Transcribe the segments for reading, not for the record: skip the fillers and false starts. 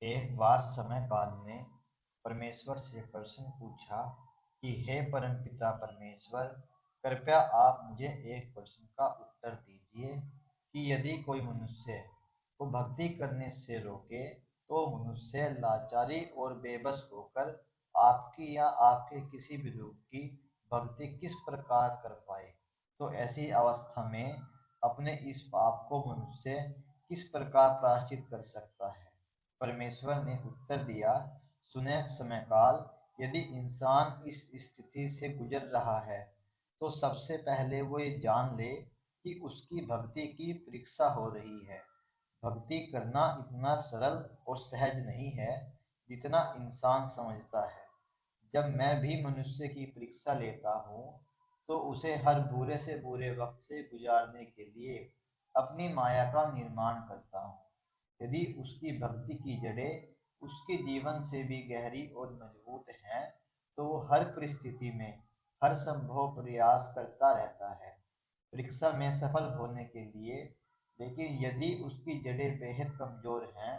एक बार समय काल ने परमेश्वर से प्रश्न पूछा कि हे परमपिता परमेश्वर, कृपया आप मुझे एक प्रश्न का उत्तर दीजिए कि यदि कोई मनुष्य को भक्ति करने से रोके तो मनुष्य लाचारी और बेबस होकर आपकी या आपके किसी भी रूप की भक्ति किस प्रकार कर पाए। तो ऐसी अवस्था में अपने इस पाप को मनुष्य किस प्रकार प्रायश्चित कर सकता है। परमेश्वर ने उत्तर दिया, सुने समय काल, यदि इंसान इस स्थिति से गुजर रहा है तो सबसे पहले वो ये जान ले कि उसकी भक्ति की परीक्षा हो रही है। भक्ति करना इतना सरल और सहज नहीं है जितना इंसान समझता है। जब मैं भी मनुष्य की परीक्षा लेता हूँ तो उसे हर बुरे से बुरे वक्त से गुजारने के लिए अपनी माया का निर्माण करता हूँ। यदि उसकी भक्ति की जड़ें उसके जीवन से भी गहरी और मजबूत हैं तो वो हर परिस्थिति में हर संभव प्रयास करता रहता है परीक्षा में सफल होने के लिए। लेकिन यदि उसकी जड़ें बेहद कमजोर हैं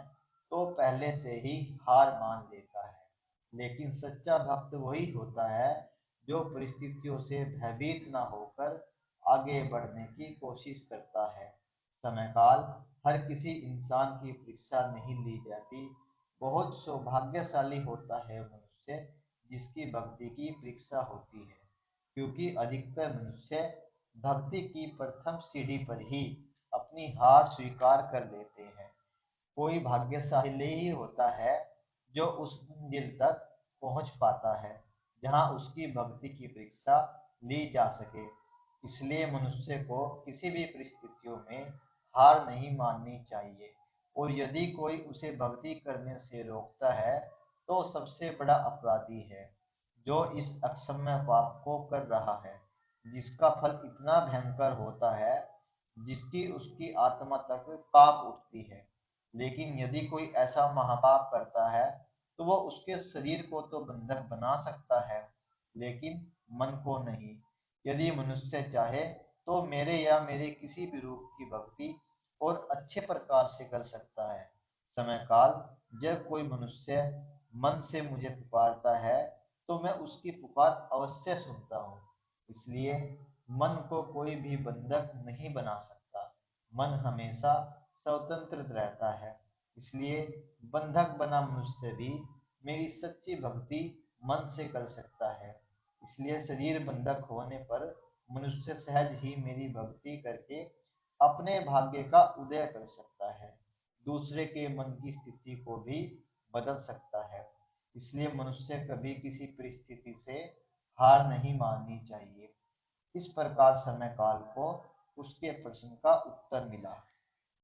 तो पहले से ही हार मान लेता है। लेकिन सच्चा भक्त वही होता है जो परिस्थितियों से भयभीत न होकर आगे बढ़ने की कोशिश करता है। समय काल, हर किसी इंसान की परीक्षा नहीं ली जाती। बहुत सौभाग्यशाली होता है मनुष्य जिसकी भक्ति की परीक्षा होती है, क्योंकि अधिकतर मनुष्य भक्ति की प्रथम सीढ़ी पर ही अपनी हार स्वीकार कर लेते हैं। कोई भाग्यशाली ही होता है जो उस मंजिल तक पहुंच पाता है जहां उसकी भक्ति की परीक्षा ली जा सके। इसलिए मनुष्य को किसी भी परिस्थितियों में हार नहीं माननी चाहिए, और यदि कोई उसे भक्ति करने से रोकता है तो सबसे बड़ा अपराधी है जो इस अक्षम्य पाप को कर रहा है, जिसका फल इतना भयंकर होता है जिसकी उसकी आत्मा तक कांप उठती है। लेकिन यदि कोई ऐसा महापाप करता है तो वह उसके शरीर को तो बंधक बना सकता है, लेकिन मन को नहीं। यदि मनुष्य चाहे तो मेरे या मेरे किसी भी रूप की भक्ति और अच्छे प्रकार से कर सकता है। समय काल, जब कोई मनुष्य मन से मुझे पुकारता है तो मैं उसकी पुकार अवश्य सुनता हूँ। इसलिए मन को कोई भी बंधक नहीं बना सकता। मन हमेशा स्वतंत्र रहता है। इसलिए बंधक बना मनुष्य भी मेरी सच्ची भक्ति मन से कर सकता है। इसलिए शरीर बंधक होने पर मनुष्य सहज ही मेरी भक्ति करके अपने भाग्य का उदय कर सकता है, दूसरे के मन की स्थिति को भी बदल सकता है। इसलिए मनुष्य कभी किसी परिस्थिति से हार नहीं माननी चाहिए। इस प्रकार समय काल को उसके प्रश्न का उत्तर मिला।